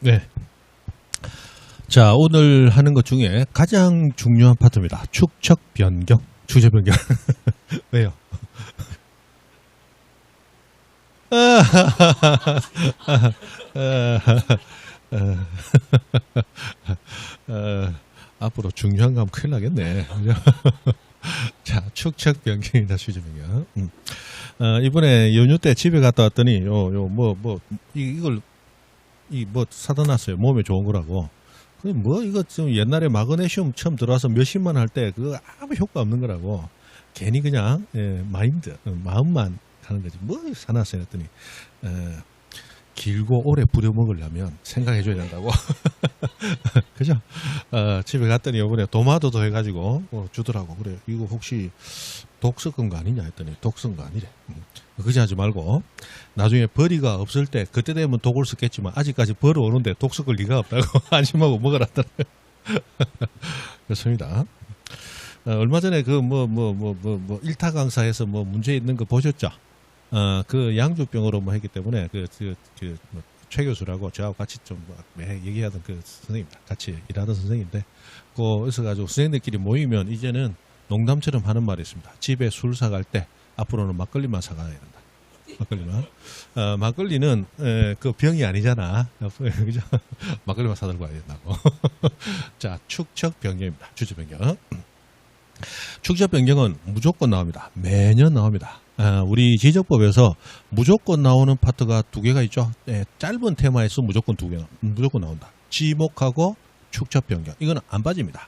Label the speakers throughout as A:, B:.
A: 네. 자, 오늘 하는 것 중에 가장 중요한 파트입니다. 축척 변경, 주제 변경. 왜요? 앞으로 중요한 거 하면 큰일 나겠네. 자, 축척 변경이다, 주제 변경. 이번에 연휴 때 집에 갔다 왔더니, 이걸 사다 놨어요. 몸에 좋은 거라고. 이거 좀 옛날에 마그네슘 처음 들어와서 몇십만 할 때 그거 아무 효과 없는 거라고. 괜히 그냥, 마음만 하는 거지. 사놨어요. 했더니, 길고 오래 부려먹으려면 생각해줘야 된다고. 그죠? 집에 갔더니 이번에 도마도도 해가지고 주더라고. 그래, 이거 혹시 독 섞은 거 아니냐 했더니 독 섞은 거 아니래. 그지 하지 말고 나중에 벌이가 없을 때 그때 되면 독을 섞겠지만 아직까지 벌 오는데 독 섞을 리가 없다고 안심하고 먹으라더라고요. 그렇습니다. 얼마 전에 일타 강사에서 문제 있는 거 보셨죠? 그 양주병으로 했기 때문에 최 교수라고 저하고 같이 좀 얘기하던 그 선생님입니다. 같이 일하던 선생님인데, 그래서 가지고 선생님들끼리 모이면 이제는 농담처럼 하는 말이 있습니다. 집에 술 사갈 때 앞으로는 막걸리만 사가야 된다. 막걸리만. 막걸리는 그 병이 아니잖아. 그죠? 막걸리만 사들고 와야 된다고. 자, 축척 변경입니다. 주제 변경. 축척 변경은 무조건 나옵니다. 매년 나옵니다. 우리 지적법에서 무조건 나오는 파트가 두 개가 있죠. 짧은 테마에서 무조건 무조건 나온다. 지목하고 축척 변경. 이거는 안 빠집니다.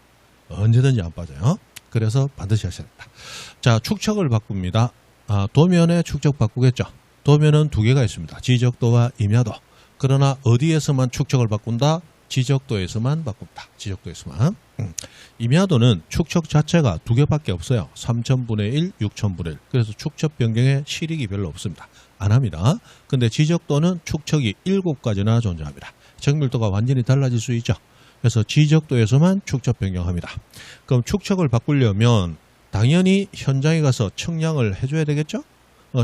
A: 언제든지 안 빠져요. 그래서 반드시 하셔야 된다. 자, 축척을 바꿉니다. 도면에 축척 바꾸겠죠. 도면은 두 개가 있습니다. 지적도와 임야도. 그러나 어디에서만 축척을 바꾼다? 지적도에서만 바꿉니다. 지적도에서만. 임야도는 축척 자체가 두 개밖에 없어요. 3000분의 1, 6000분의 1. 그래서 축척 변경에 실익이 별로 없습니다. 안 합니다. 근데 지적도는 축척이 7가지나 존재합니다. 정밀도가 완전히 달라질 수 있죠. 그래서 지적도에서만 축척 변경합니다. 그럼 축척을 바꾸려면 당연히 현장에 가서 청량을 해줘야 되겠죠?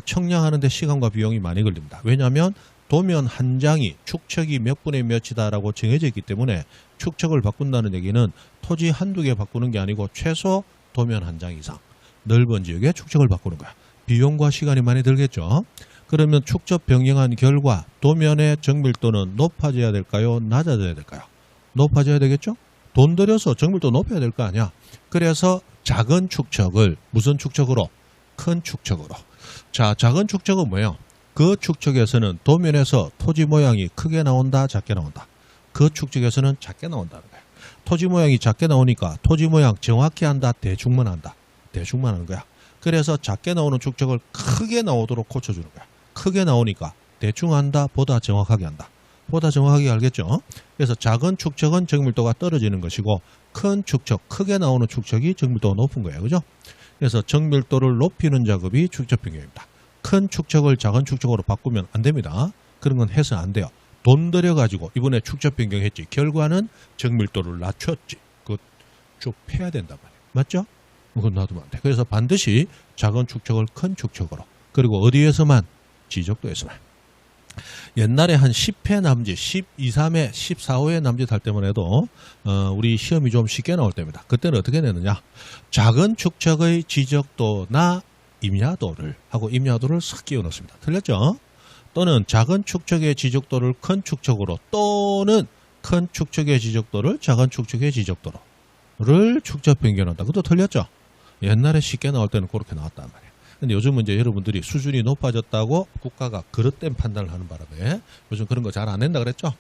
A: 청량하는데 시간과 비용이 많이 걸립니다. 왜냐하면 도면 한 장이 축척이 몇 분의 몇이다라고 정해져 있기 때문에 축척을 바꾼다는 얘기는 토지 한두 개 바꾸는 게 아니고 최소 도면 한 장 이상 넓은 지역에 축척을 바꾸는 거야. 비용과 시간이 많이 들겠죠. 그러면 축척 변경한 결과 도면의 정밀도는 높아져야 될까요? 낮아져야 될까요? 높아져야 되겠죠? 돈 들여서 정밀도 높여야 될 거 아니야. 그래서 작은 축척을 무슨 축척으로? 큰 축척으로. 자, 작은 축척은 뭐예요? 그 축척에서는 도면에서 토지 모양이 크게 나온다, 작게 나온다. 그 축척에서는 작게 나온다는 거야. 토지 모양이 작게 나오니까 토지 모양 정확히 한다, 대충만 한다. 대충만 하는 거야. 그래서 작게 나오는 축척을 크게 나오도록 고쳐주는 거야. 크게 나오니까 대충 한다, 보다 정확하게 한다. 보다 정확하게 알겠죠? 그래서 작은 축척은 정밀도가 떨어지는 것이고 큰 축척, 크게 나오는 축척이 정밀도가 높은 거예요. 그죠? 그래서 정밀도를 높이는 작업이 축척 변경입니다. 큰 축척을 작은 축척으로 바꾸면 안 됩니다. 그런 건 해서 안 돼요. 돈 들여가지고 이번에 축척 변경했지. 결과는 정밀도를 낮췄지. 그거 쭉 패야 된단 말이에요. 맞죠? 그건 놔두면 안 돼. 그래서 반드시 작은 축척을 큰 축척으로. 그리고 어디에서만? 지적도에서만. 옛날에 한 10회 남짓, 12, 3회, 14호의 남짓 할 때만 해도 우리 시험이 좀 쉽게 나올 때입니다. 그때는 어떻게 내느냐? 작은 축척의 지적도나 임야도를 하고 임야도를 싹 끼워 넣습니다. 틀렸죠? 또는 작은 축척의 지적도를 큰 축척으로 또는 큰 축척의 지적도를 작은 축척의 지적도로를 축척 변경한다. 그것도 틀렸죠? 옛날에 쉽게 나올 때는 그렇게 나왔단 말이에요. 근데 요즘은 이제 여러분들이 수준이 높아졌다고 국가가 그릇된 판단을 하는 바람에 요즘 그런 거 잘 안 낸다 그랬죠?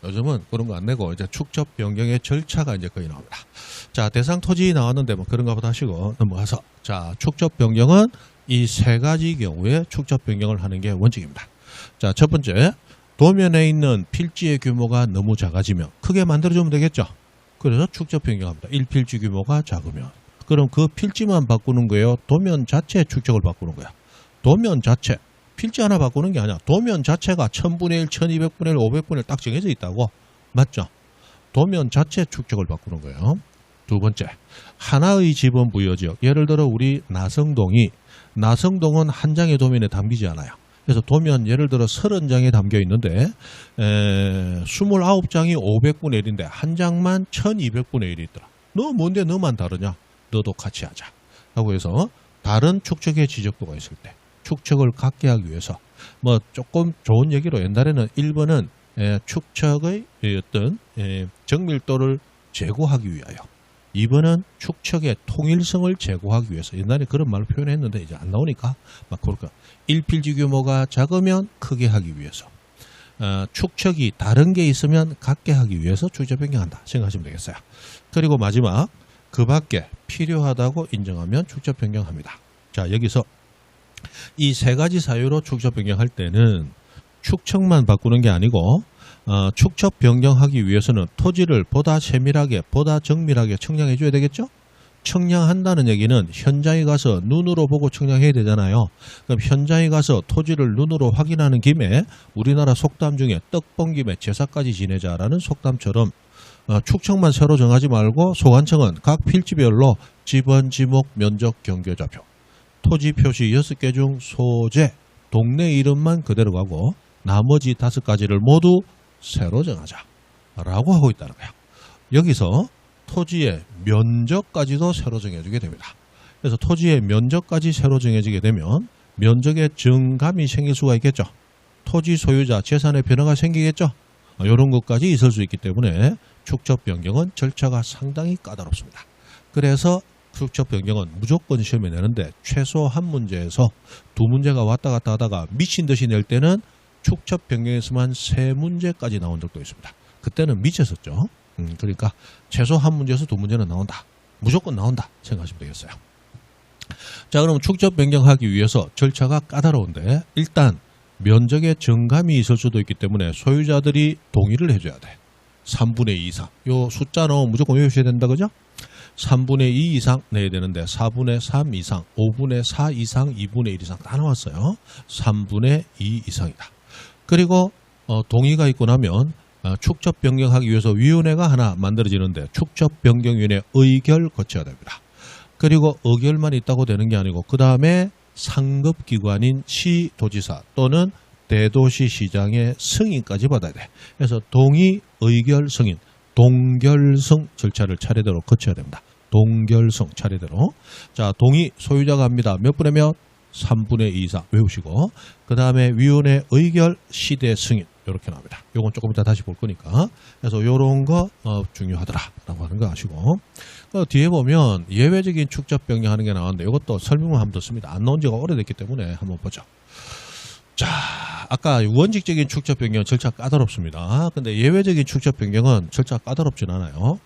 A: 요즘은 그런 거 안 내고 이제 축척 변경의 절차가 이제 거의 나옵니다. 자, 대상 토지 나왔는데 그런가 보다 하시고 넘어가서, 자, 축척 변경은 이 세 가지 경우에 축척 변경을 하는 게 원칙입니다. 자, 첫 번째, 도면에 있는 필지의 규모가 너무 작아지면 크게 만들어주면 되겠죠? 그래서 축척 변경합니다. 1필지 규모가 작으면. 그럼 그 필지만 바꾸는 거예요? 도면 자체 축척을 바꾸는 거야? 도면 자체. 필지 하나 바꾸는 게 아니야. 도면 자체가 1000분의 1, 1200분의 1, 500분의 1 딱 정해져 있다고. 맞죠? 도면 자체 축척을 바꾸는 거예요. 두 번째, 하나의 지번 부여지역. 예를 들어 우리 나성동은 한 장의 도면에 담기지 않아요. 그래서 도면 예를 들어 30장에 담겨 있는데 29장이 500분의 1인데 한 장만 1200분의 1이 있더라. 너 뭔데 너만 다르냐? 너도 같이 하자. 하고 해서 다른 축척의 지적도가 있을 때 축척을 갖게 하기 위해서 뭐 조금 좋은 얘기로 옛날에는 1번은 축척의 어떤 정밀도를 제고하기 위하여, 2번은 축척의 통일성을 제고하기 위해서, 옛날에 그런 말로 표현했는데 이제 안 나오니까 막 그럴까. 일필지 규모가 작으면 크게 하기 위해서, 축척이 다른 게 있으면 같게 하기 위해서 축척 변경한다 생각하시면 되겠어요. 그리고 마지막, 그 밖에 필요하다고 인정하면 축척 변경합니다. 자, 여기서 이 세 가지 사유로 축척 변경할 때는 축척만 바꾸는 게 아니고 축척 변경하기 위해서는 토지를 보다 세밀하게, 보다 정밀하게 청량해 줘야 되겠죠? 청량한다는 얘기는 현장에 가서 눈으로 보고 청량해야 되잖아요. 그럼 현장에 가서 토지를 눈으로 확인하는 김에 우리나라 속담 중에 떡 본 김에 제사까지 지내자라는 속담처럼 축척만 새로 정하지 말고 소관청은 각 필지별로 지번, 지목, 면적, 경계좌표, 토지 표시 6개 중 소재, 동네 이름만 그대로 가고 나머지 5가지를 모두 새로 정하자 라고 하고 있다는 거야. 여기서 토지의 면적까지도 새로 정해지게 됩니다. 그래서 토지의 면적까지 새로 정해지게 되면 면적의 증감이 생길 수가 있겠죠. 토지 소유자 재산의 변화가 생기겠죠. 이런 것까지 있을 수 있기 때문에 축척 변경은 절차가 상당히 까다롭습니다. 그래서 축척 변경은 무조건 시험에 내는데 최소 한 문제에서 두 문제가 왔다 갔다 하다가 미친 듯이 낼 때는 축척 변경에서만 3문제까지 나온 적도 있습니다. 그때는 미쳤었죠. 그러니까 최소 한 문제에서 두 문제는 나온다. 무조건 나온다 생각하시면 되겠어요. 자, 그럼 축척 변경하기 위해서 절차가 까다로운데 일단 면적의 정감이 있을 수도 있기 때문에 소유자들이 동의를 해줘야 돼. 3분의 2 이상. 요 숫자는 무조건 외우셔야 된다, 그죠? 3분의 2 이상 내야 되는데 4분의 3 이상, 5분의 4 이상, 2분의 1 이상 다 나왔어요. 3분의 2 이상이다. 그리고 동의가 있고 나면 축척 변경하기 위해서 위원회가 하나 만들어지는데 축척 변경위원회 의결 거쳐야 됩니다. 그리고 의결만 있다고 되는 게 아니고 그 다음에 상급기관인 시도지사 또는 대도시시장의 승인까지 받아야 돼. 그래서 동의, 의결, 승인, 동결성 절차를 차례대로 거쳐야 됩니다. 동결성 차례대로. 자, 동의 소유자가 합니다. 몇 분의 몇? 3분의 2 이상 외우시고 그 다음에 위원회 의결, 시대 승인 이렇게 나옵니다. 요건 조금 이따 다시 볼 거니까. 그래서 요런 거 중요하더라라고 하는 거 아시고 뒤에 보면 예외적인 축척 변경하는 게 나왔는데 이것도 설명을 한번 듣습니다. 안 나온 지가 오래됐기 때문에 한번 보죠. 자, 아까 원칙적인 축척 변경 절차 까다롭습니다. 근데 예외적인 축척 변경은 절차 까다롭진 않아요.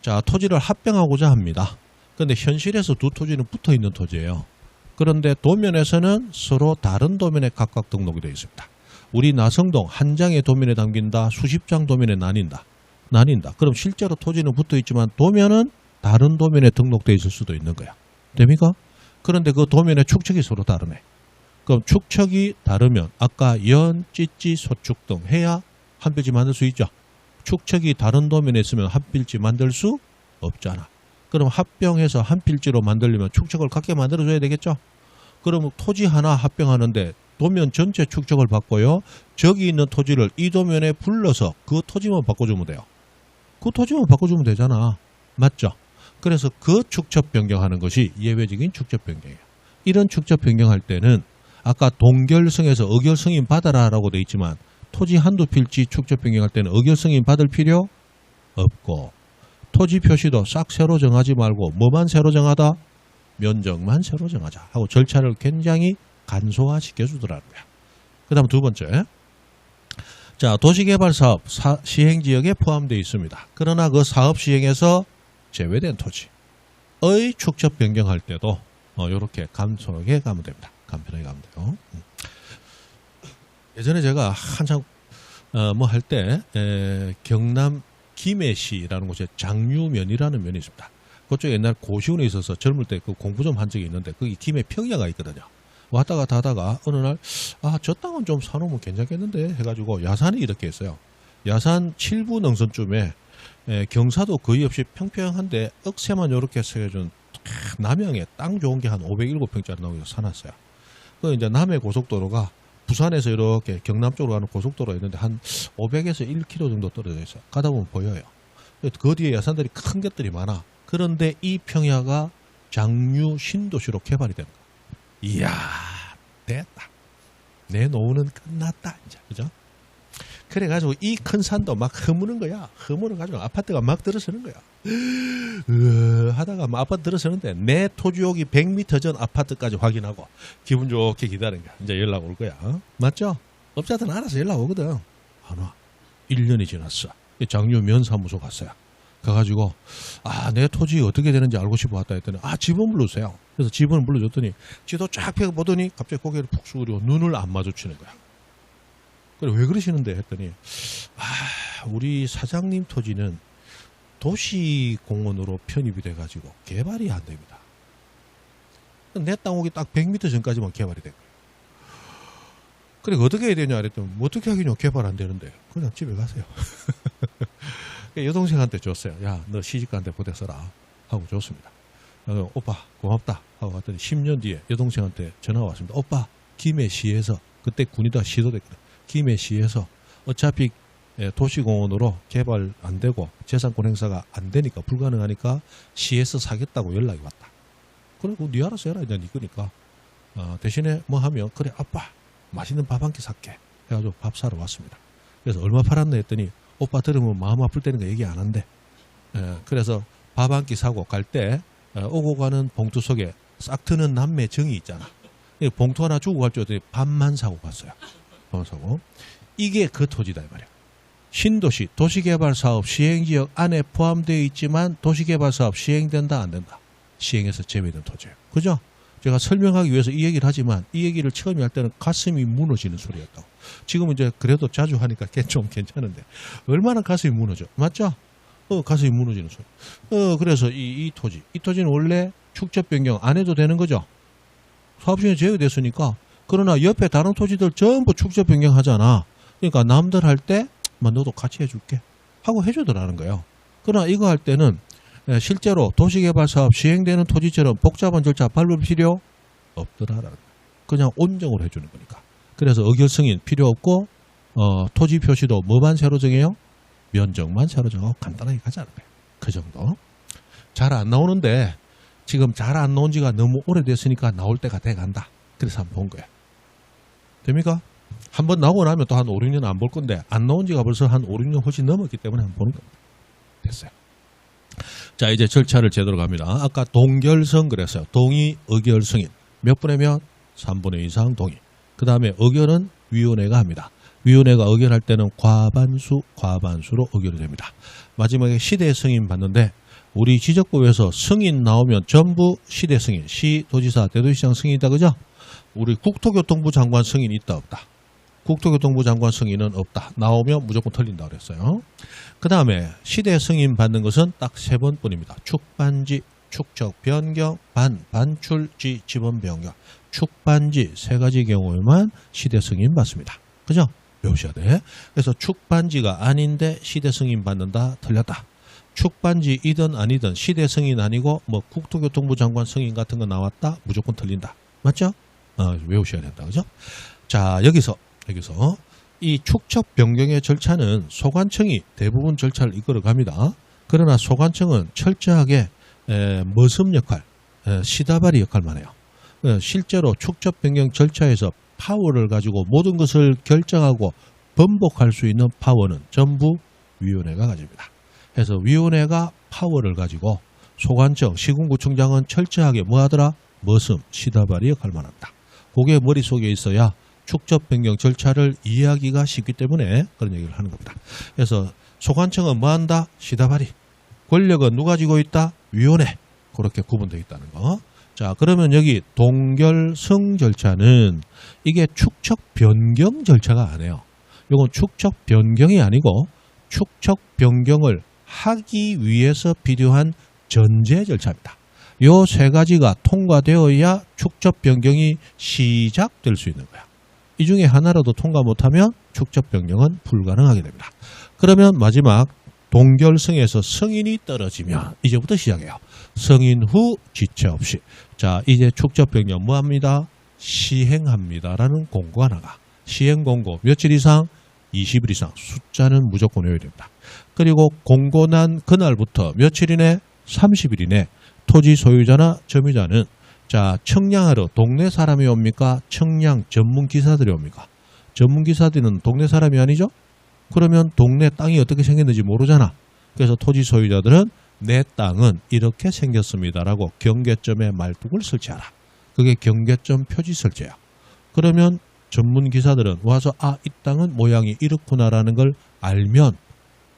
A: 자, 토지를 합병하고자 합니다. 근데 현실에서 두 토지는 붙어 있는 토지예요. 그런데 도면에서는 서로 다른 도면에 각각 등록이 되어 있습니다. 우리 나성동 한 장의 도면에 담긴다, 수십 장 도면에 나뉜다. 그럼 실제로 토지는 붙어 있지만 도면은 다른 도면에 등록되어 있을 수도 있는 거야. 됩니까? 그런데 그 도면의 축척이 서로 다르네. 그럼 축척이 다르면 아까 연, 찌찌, 소축 등 해야 한 필지 만들 수 있죠. 축척이 다른 도면에 있으면 한 필지 만들 수 없잖아. 그럼 합병해서 한 필지로 만들려면 축척을 같게 만들어줘야 되겠죠. 그러면 토지 하나 합병하는데 도면 전체 축척을 바꿔요. 저기 있는 토지를 이 도면에 불러서 그 토지만 바꿔주면 돼요. 그 토지만 바꿔주면 되잖아. 맞죠? 그래서 그 축척 변경하는 것이 예외적인 축척 변경이에요. 이런 축척 변경할 때는 아까 동결성에서 의결 승인 받아라 라고 되어 있지만 토지 한두 필지 축척 변경할 때는 의결 승인 받을 필요 없고 토지 표시도 싹 새로 정하지 말고 뭐만 새로 정하다? 면적만 새로 정하자 하고 절차를 굉장히 간소화시켜 주더라는 거야. 그 다음 두 번째. 자, 도시개발사업 시행지역에 포함되어 있습니다. 그러나 그 사업 시행에서 제외된 토지의 축척 변경할 때도 이렇게 간소하게 가면 됩니다. 간편하게 가면 돼요. 예전에 제가 한참 뭐 할 때 경남 김해시라는 곳에 장유면이라는 면이 있습니다. 그쪽에 옛날 고시원에 있어서 젊을 때 그 공부 좀 한 적이 있는데 거기 김해 평야가 있거든요. 왔다 갔다 하다가 어느 날 저 땅은 좀 사놓으면 괜찮겠는데 해가지고 야산이 이렇게 있어요. 야산 7부 능선쯤에 경사도 거의 없이 평평한데 억새만 이렇게 세워준 남양에 땅 좋은 게 한 507평짜리 나오고 사놨어요. 그 이제 남해 고속도로가 부산에서 이렇게 경남 쪽으로 가는 고속도로가 있는데 한 500에서 1km 정도 떨어져 있어요. 가다 보면 보여요. 그 뒤에 야산들이 큰 것들이 많아. 그런데 이 평야가 장류 신도시로 개발이 됩니다. 이야, 됐다. 내 노후는 끝났다. 이제, 그죠? 그래가지고 이 큰 산도 막 허무는 거야. 허물어가지고 아파트가 막 들어서는 거야. 하다가 막 아파트 들어서는데 내 토지옥이 100m 전 아파트까지 확인하고 기분 좋게 기다리는 거야. 이제 연락 올 거야. 맞죠? 업자들은 알아서 연락 오거든. 안 와. 1년이 지났어. 장류 면사무소 갔어요. 가가지고 내 토지 어떻게 되는지 알고 싶어 왔다 했더니 집은 불러주세요. 그래서 집은 불러줬더니 지도 쫙 펴고 보더니 갑자기 고개를 푹 숙이고 눈을 안 마주치는 거야. 그래 왜 그러시는데 했더니 우리 사장님 토지는 도시공원으로 편입이 돼가지고 개발이 안 됩니다. 내 땅 오기 딱 100m 전까지만 개발이 된 거예요. 그래 어떻게 해야 되냐 그랬더니 어떻게 하긴요 개발 안 되는데 그냥 집에 가세요. 여동생한테 줬어요. 야 너 시집가는데 보내서라 하고 줬습니다. 오빠 고맙다 하고 갔더니 10년 뒤에 여동생한테 전화가 왔습니다. 오빠 김해시에서 그때 군이다 시도 됐거든. 김해시에서 어차피 도시공원으로 개발 안 되고 재산권 행사가 안 되니까 불가능하니까 시에서 사겠다고 연락이 왔다. 그리고 네 알아서 해라 이제 네 거니까 대신에 뭐 하면 그래 아빠 맛있는 밥 한 끼 살게 해가지고 밥 사러 왔습니다. 그래서 얼마 팔았나 했더니 오빠 들으면 마음 아플 때는 거 얘기 안 한대. 그래서 밥 한 끼 사고 갈 때 오고 가는 봉투 속에 싹 트는 남매 정이 있잖아. 봉투 하나 주고 갈 줄 알았더니 밥만 사고 갔어요. 밥만 사고. 이게 그 토지다 이 말이야. 신도시 도시개발사업 시행지역 안에 포함되어 있지만 도시개발사업 시행된다 안 된다. 시행에서 제외된 토지예요. 그죠? 제가 설명하기 위해서 이 얘기를 하지만 이 얘기를 처음에 할 때는 가슴이 무너지는 소리였다고. 지금은 이제 그래도 자주 하니까 좀 괜찮은데 얼마나 가슴이 무너져. 맞죠? 가슴이 무너지는 소리. 그래서 이 토지는 원래 축적 변경 안 해도 되는 거죠. 사업시행에 제외됐으니까. 그러나 옆에 다른 토지들 전부 축적 변경하잖아. 그러니까 남들 할 때 너도 같이 해줄게 하고 해주더라는 거예요. 그러나 이거 할 때는 실제로 도시개발사업 시행되는 토지처럼 복잡한 절차 밟을 필요 없더라라는 거예요. 그냥 온정으로 해주는 거니까. 그래서 의결 승인 필요 없고 토지 표시도 뭐만 새로 정해요? 면적만 새로 정하고 간단하게 가자는 거예요. 그 정도. 잘 안 나오는데 지금 잘 안 나온 지가 너무 오래됐으니까 나올 때가 돼간다. 그래서 한번 본 거예요. 됩니까? 한번 나오고 나면 또 한 5, 6년 안 볼 건데 안 나온 지가 벌써 한 5, 6년 훨씬 넘었기 때문에 한번 보는 겁니다. 됐어요. 자 이제 절차를 제대로 갑니다. 아까 동결성 그랬어요. 동의, 의결, 승인. 몇 분의 몇? 3분의 2 이상 동의. 그 다음에 의결은 위원회가 합니다. 위원회가 의결할 때는 과반수로 의결이 됩니다. 마지막에 시대 승인 받는데 우리 지적법에서 승인 나오면 전부 시대 승인, 시, 도지사, 대도시장 승인이다. 그죠? 우리 국토교통부 장관 승인 있다 없다? 국토교통부 장관 승인은 없다. 나오면 무조건 털린다 그랬어요. 그 다음에 시대 승인 받는 것은 딱 3번뿐입니다. 축반지, 축적 변경, 반출지, 지번 변경. 축반지 3가지 경우에만 시대 승인 받습니다. 그죠? 외우셔야 돼. 그래서 축반지가 아닌데 시대 승인 받는다. 틀렸다. 축반지이든 아니든 시대 승인 아니고 뭐 국토교통부 장관 승인 같은 거 나왔다. 무조건 틀린다. 맞죠? 외우셔야 된다. 그죠? 자, 여기서 이 축적 변경의 절차는 소관청이 대부분 절차를 이끌어 갑니다. 그러나 소관청은 철저하게 머슴 역할, 시다바리 역할만 해요. 실제로 축적 변경 절차에서 파워를 가지고 모든 것을 결정하고 번복할 수 있는 파워는 전부 위원회가 가집니다. 그래서 위원회가 파워를 가지고 소관청, 시군구청장은 철저하게 뭐하더라? 머슴, 시다바리 역할만 합니다. 그게 머릿속에 있어야 축적 변경 절차를 이해하기가 쉽기 때문에 그런 얘기를 하는 겁니다. 그래서 소관청은 뭐한다? 시다바리. 권력은 누가 쥐고 있다? 위원회. 그렇게 구분되어 있다는 거. 자, 그러면 여기 동결승 절차는 이게 축적 변경 절차가 아니에요. 이건 축적 변경이 아니고 축적 변경을 하기 위해서 필요한 전제 절차입니다. 이 3가지가 통과되어야 축적 변경이 시작될 수 있는 거야. 이 중에 하나라도 통과 못하면 축적 변경은 불가능하게 됩니다. 그러면 마지막 동결승에서 승인이 떨어지면 이제부터 시작해요. 승인 후 지체 없이. 자, 이제 축적 변경 뭐합니다? 시행합니다라는 공고가 나가. 시행공고 며칠 이상? 20일 이상. 숫자는 무조건 외워야 됩니다. 그리고 공고 난 그날부터 며칠 이내? 30일 이내 토지 소유자나 점유자는 자 청량하러 동네 사람이 옵니까? 청량 전문 기사들이 옵니까? 전문 기사들은 동네 사람이 아니죠? 그러면 동네 땅이 어떻게 생겼는지 모르잖아. 그래서 토지 소유자들은 내 땅은 이렇게 생겼습니다라고 경계점에 말뚝을 설치하라. 그게 경계점 표지 설치야. 그러면 전문 기사들은 와서 이 땅은 모양이 이렇구나라는 걸 알면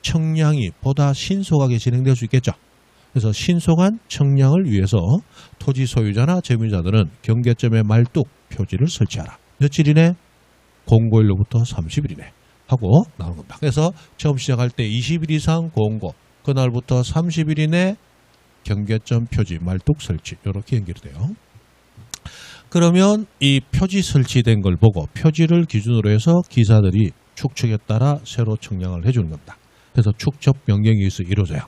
A: 청량이 보다 신속하게 진행될 수 있겠죠. 그래서 신속한 청량을 위해서 토지 소유자나 점유자들은 경계점에 말뚝 표지를 설치하라. 며칠 이내? 공고일로부터 30일 이내 하고 나오는 겁니다. 그래서 처음 시작할 때 20일 이상 공고, 그날부터 30일 이내 경계점 표지 말뚝 설치 이렇게 연결이 돼요. 그러면 이 표지 설치된 걸 보고 표지를 기준으로 해서 기사들이 축척에 따라 새로 청량을 해주는 겁니다. 그래서 축척 변경이 이루어져요.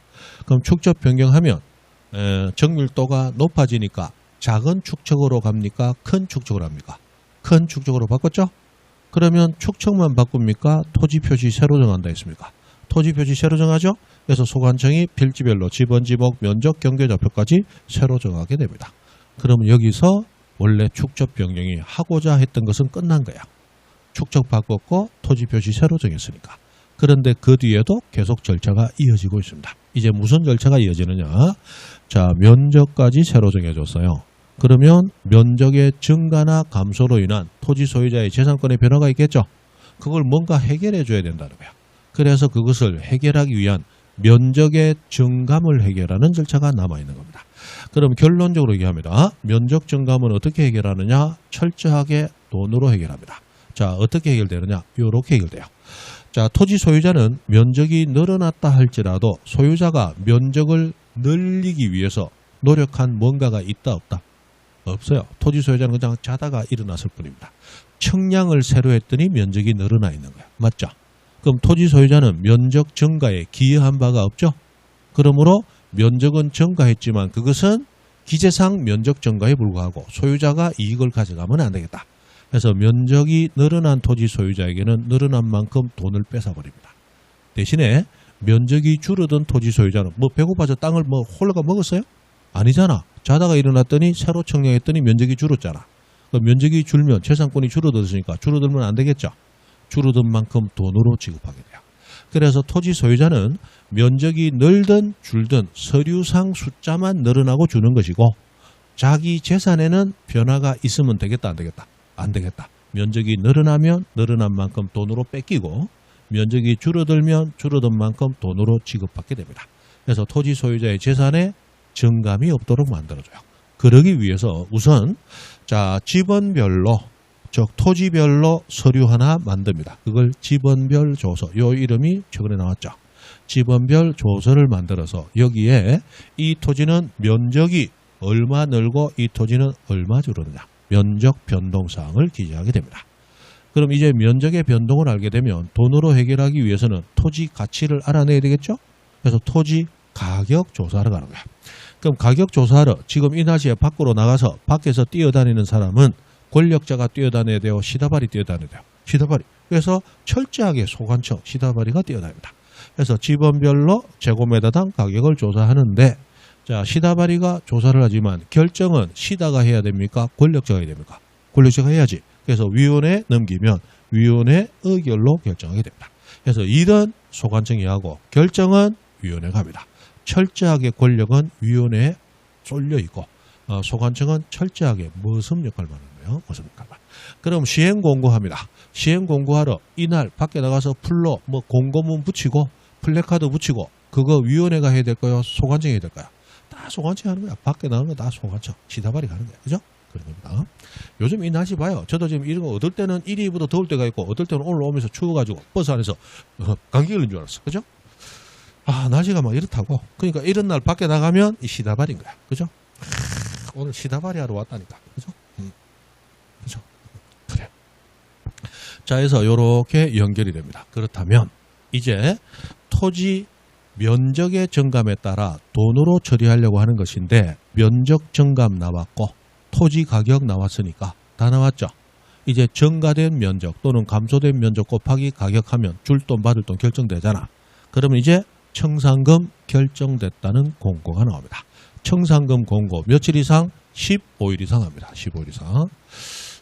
A: 그럼 축척 변경하면 정밀도가 높아지니까 작은 축척으로 갑니까? 큰 축척으로 합니까? 큰 축척으로 바꿨죠? 그러면 축척만 바꿉니까? 토지 표시 새로 정한다 했습니까? 토지 표시 새로 정하죠? 그래서 소관청이 필지별로 지번, 지목, 면적, 경계좌표까지 새로 정하게 됩니다. 그러면 여기서 원래 축척 변경이 하고자 했던 것은 끝난 거야. 축척 바꿨고 토지 표시 새로 정했으니까. 그런데 그 뒤에도 계속 절차가 이어지고 있습니다. 이제 무슨 절차가 이어지느냐? 자, 면적까지 새로 정해줬어요. 그러면 면적의 증가나 감소로 인한 토지 소유자의 재산권의 변화가 있겠죠. 그걸 뭔가 해결해 줘야 된다는 거야. 그래서 그것을 해결하기 위한 면적의 증감을 해결하는 절차가 남아있는 겁니다. 그럼 결론적으로 얘기합니다. 면적 증감은 어떻게 해결하느냐? 철저하게 돈으로 해결합니다. 자, 어떻게 해결되느냐? 이렇게 해결돼요. 자, 토지 소유자는 면적이 늘어났다 할지라도 소유자가 면적을 늘리기 위해서 노력한 뭔가가 있다 없다? 없어요. 토지 소유자는 그냥 자다가 일어났을 뿐입니다. 청량을 새로 했더니 면적이 늘어나 있는 거야. 맞죠? 그럼 토지 소유자는 면적 증가에 기여한 바가 없죠? 그러므로 면적은 증가했지만 그것은 기재상 면적 증가에 불과하고 소유자가 이익을 가져가면 안 되겠다. 그래서 면적이 늘어난 토지 소유자에게는 늘어난 만큼 돈을 뺏어버립니다. 대신에 면적이 줄어든 토지 소유자는 뭐 배고파서 땅을 뭐 홀러가 먹었어요? 아니잖아. 자다가 일어났더니 새로 청량했더니 면적이 줄었잖아. 면적이 줄면 재산권이 줄어들었으니까 줄어들면 안 되겠죠. 줄어든 만큼 돈으로 지급하게 돼요. 그래서 토지 소유자는 면적이 늘든 줄든 서류상 숫자만 늘어나고 주는 것이고 자기 재산에는 변화가 있으면 되겠다 안 되겠다? 안 되겠다. 면적이 늘어나면 늘어난 만큼 돈으로 뺏기고 면적이 줄어들면 줄어든 만큼 돈으로 지급받게 됩니다. 그래서 토지 소유자의 재산에 증감이 없도록 만들어줘요. 그러기 위해서 우선 자 지번별로 즉 토지별로 서류 하나 만듭니다. 그걸 지번별 조서. 요 이름이 최근에 나왔죠. 지번별 조서를 만들어서 여기에 이 토지는 면적이 얼마 늘고 이 토지는 얼마 줄어드냐. 면적 변동사항을 기재하게 됩니다. 그럼 이제 면적의 변동을 알게 되면 돈으로 해결하기 위해서는 토지 가치를 알아내야 되겠죠? 그래서 토지 가격 조사하러 가는 거야. 그럼 가격 조사하러 지금 이 날씨에 밖으로 나가서 밖에서 뛰어다니는 사람은 권력자가 뛰어다녀야 돼요? 시다발이 뛰어다녀야 돼요? 시다발이. 그래서 철저하게 소관청 시다발이가 뛰어다닙니다. 그래서 지번별로 제곱미터당 가격을 조사하는데 자 시다발이가 조사를 하지만 결정은 시다가 해야 됩니까? 권력자가 해야 됩니까? 권력자가 해야지. 그래서 위원회에 넘기면 위원회 의결로 결정하게 됩니다. 그래서 일은 소관청이 하고 결정은 위원회가 합니다. 철저하게 권력은 위원회에 쏠려 있고 소관청은 철저하게 머슴 역할만 하네요. 머슴 역할만. 그럼 시행 공고합니다. 시행 공고하러 이날 밖에 나가서 풀로 뭐 공고문 붙이고 플래카드 붙이고 그거 위원회가 해야 될까요? 소관청이 해야 될까요? 다 소관청이 하는 거야. 밖에 나가는 거 다 소관청. 시다발이 가는 거야. 그죠? 그런 겁니다. 요즘 이 날씨 봐요. 저도 지금 이런 거 얻을 때는 이리보다 더울 때가 있고 얻을 때는 오늘 오면서 추워가지고 버스 안에서 감기 걸린 줄 알았어. 그죠? 아 날씨가 막 이렇다고. 그러니까 이런 날 밖에 나가면 이 시다발인 거야. 그죠? 오늘 시다발이 하러 왔다니까. 그죠? 그죠? 그래. 자, 그래서 요렇게 연결이 됩니다. 그렇다면 이제 토지 면적의 증감에 따라 돈으로 처리하려고 하는 것인데 면적 증감 나왔고 토지 가격 나왔으니까 다 나왔죠. 이제 증가된 면적 또는 감소된 면적 곱하기 가격하면 줄 돈 받을 돈 결정되잖아. 그러면 이제 청산금 결정됐다는 공고가 나옵니다. 청산금 공고 며칠 이상? 15일 이상 합니다. 15일 이상.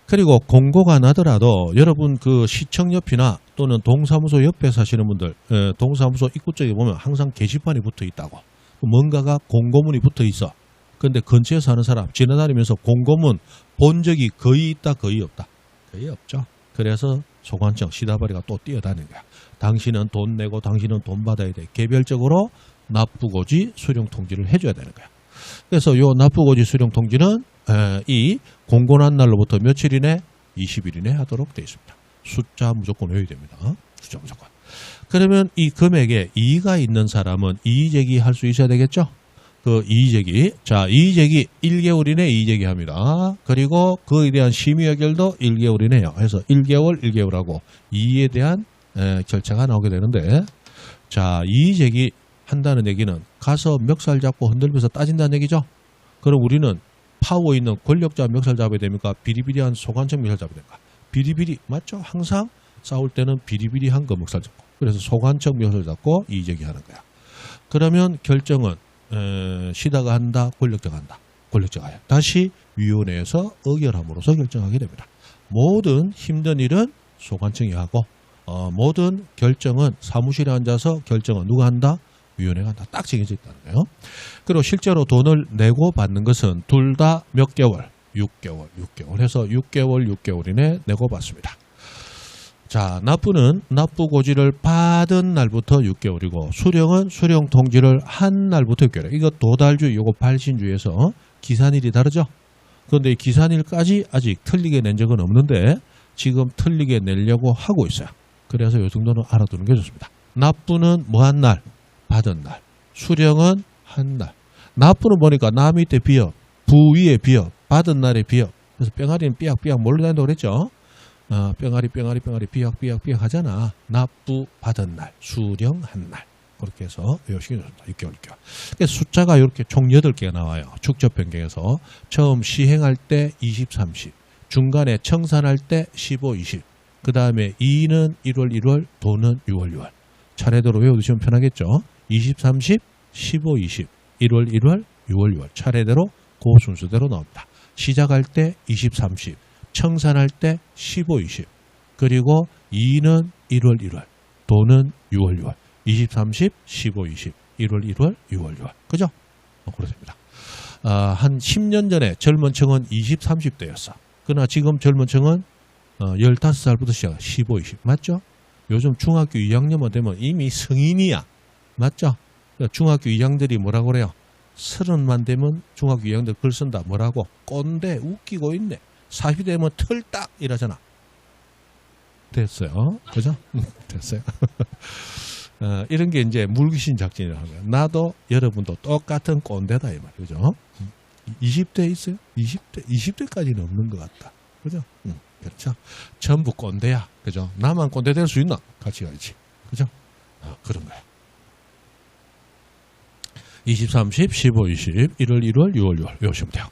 A: 그리고 공고가 나더라도 여러분 그 시청 옆이나 또는 동사무소 옆에 사시는 분들, 동사무소 입구 쪽에 보면 항상 게시판이 붙어 있다고. 뭔가가 공고문이 붙어 있어. 근데 근처에 사는 사람 지나다니면서 공고문 본 적이 거의 있다, 거의 없다. 거의 없죠. 그래서 소관청 시다바리가 또 뛰어다니는 거야. 당신은 돈 내고 당신은 돈 받아야 돼. 개별적으로 납부고지 수령 통지를 해줘야 되는 거야. 그래서 요 납부고지 수령 통지는 이 공고난 날로부터 며칠 이내? 20일 이내 하도록 되어 있습니다. 숫자 무조건 외워야 됩니다. 숫자 무조건. 그러면 이 금액에 이의가 있는 사람은 이의제기 할 수 있어야 되겠죠? 그 이의제기. 자, 이의제기 1개월 이내 이의제기 합니다. 그리고 그에 대한 심의 의결도 1개월 이내요. 그래서 1개월, 1개월하고 이의에 대한 절차가 나오게 되는데, 자, 이의제기 한다는 얘기는 가서 멱살 잡고 흔들면서 따진다는 얘기죠. 그럼 우리는 파워 있는 권력자 멱살 잡아야 됩니까? 비리비리한 소관청 멱살 잡아야 됩니까? 비리비리 맞죠? 항상 싸울 때는 비리비리한 거 멱살 잡고, 그래서 소관청 멱살 잡고 이의제기하는 거야. 그러면 결정은 시다가 한다, 권력자가 한다. 권력자가 해요. 다시 위원회에서 의결함으로써 결정하게 됩니다. 모든 힘든 일은 소관청이 하고 모든 결정은 사무실에 앉아서 결정은 누가 한다? 위원회가 한다. 딱 정해져 있다는 거예요. 그리고 실제로 돈을 내고 받는 것은 둘 다 몇 개월? 6개월 해서 6개월 이내 내고 받습니다. 자, 납부는 납부고지를 받은 날부터 6개월이고 수령은 수령 통지를 한 날부터 6개월. 이거 도달주의, 이거 발신주의에서 기산일이 다르죠. 그런데 이 기산일까지 아직 틀리게 낸 적은 없는데 지금 틀리게 내려고 하고 있어요. 그래서 이 정도는 알아두는 게 좋습니다. 납부는 뭐 한 날? 받은 날. 수령은 한 날. 납부는 보니까 나 밑에 비업, 부 위에 비업, 받은 날에 비업. 그래서 뺑아리는 삐약삐약 몰려다닌다고 그랬죠. 뺑아리 삐약 하잖아. 납부 받은 날, 수령 한 날. 그렇게 해서 외우시기 좋습니다. 6개월. 그래서 숫자가 이렇게 총 8개가 나와요. 축적 변경에서 처음 시행할 때 20, 30, 중간에 청산할 때 15, 20, 그 다음에 2는 1월, 도는 6월. 차례대로 외워두시면 편하겠죠. 20, 30, 15, 20, 1월, 6월. 차례대로 그 순서대로 나옵니다. 시작할 때 20, 30, 청산할 때 15, 20, 그리고 2는 1월, 도는 6월. 20, 30, 15, 20, 1월, 6월. 그죠? 그렇습니다. 한 10년 전에 젊은 층은 20, 30대였어. 그러나 지금 젊은 층은 15살부터 시작 15, 20. 맞죠? 요즘 중학교 2학년만 되면 이미 성인이야. 맞죠? 중학교 2학년들이 뭐라고 그래요? 30만 되면 중학교 2학년들 글 쓴다. 뭐라고? 꼰대, 웃기고 있네. 40이 되면 털딱 이러잖아. 됐어요. 그죠? 됐어요. 이런 게 이제 물귀신 작전이라고 하는 거예요. 나도 여러분도 똑같은 꼰대다 이 말이죠. 그죠? 20대 있어요? 20대까지는 없는 것 같다. 그죠? 그렇죠. 전부 꼰대야. 그죠? 나만 꼰대 될 수 있나? 같이 가야지. 그죠? 그런 거야. 20, 30, 15, 20, 1월, 6월 외우시면 돼요.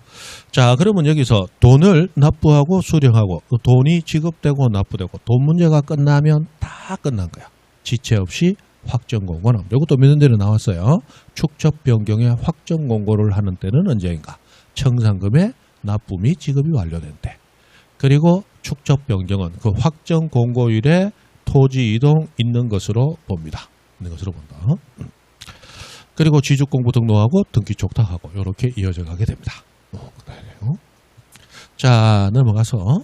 A: 자, 그러면 여기서 돈을 납부하고 수령하고 돈이 지급되고 납부되고 돈 문제가 끝나면 다 끝난 거야. 지체 없이 확정공고 나옵니다. 이것도 몇 년 전에 나왔어요. 축적 변경에 확정공고를 하는 때는 언제인가? 청산금의 납부 및 지급이 완료된 때. 그리고 축적 변경은 그 확정 공고일에 토지 이동 있는 것으로 봅니다. 있는 것으로 본다. 그리고 지주공부 등록하고 등기 촉탁하고 이렇게 이어져 가게 됩니다. 자, 넘어가서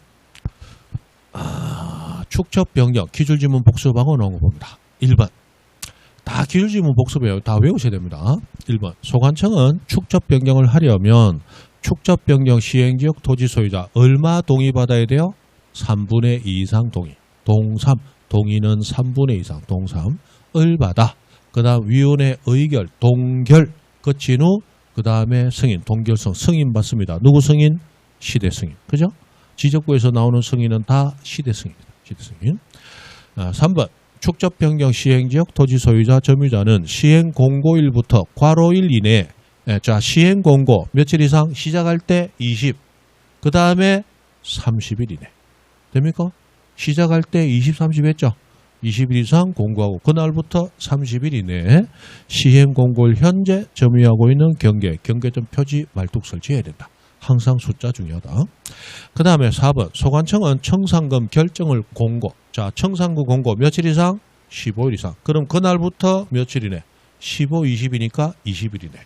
A: 축적 변경 기술지문 복습하고 나온 거 봅니다. 1번. 다 기술지문 복습이에요. 다 외우셔야 됩니다. 1번. 소관청은 축적 변경을 하려면 축적 변경 시행지역 토지 소유자 얼마 동의받아야 돼요? 3분의 2 이상 동의. 동삼. 동의는 3분의 2 이상. 동삼을 받아. 그 다음 위원회 의결, 동결 거친 후 그 다음에 승인, 동결성, 승인 받습니다. 누구 승인? 시대 승인. 그죠? 지적구에서 나오는 승인은 다 시대 승인입니다. 시대 승인. 3번. 축적 변경 시행지역 토지 소유자 점유자는 시행 공고일부터 괄호일 이내에 자, 시행 공고 며칠 이상 시작할 때 20, 그 다음에 30일 이내. 됩니까? 시작할 때 20, 30 했죠? 20일 이상 공고하고 그날부터 30일 이내에 시행 공고일 현재 점유하고 있는 경계점 표지 말뚝 설치해야 된다. 항상 숫자 중요하다. 그 다음에 4번 소관청은 청산금 결정을 공고. 자, 청산금 공고 며칠 이상? 15일 이상. 그럼 그날부터 며칠 이내? 15, 20이니까 20일 이내.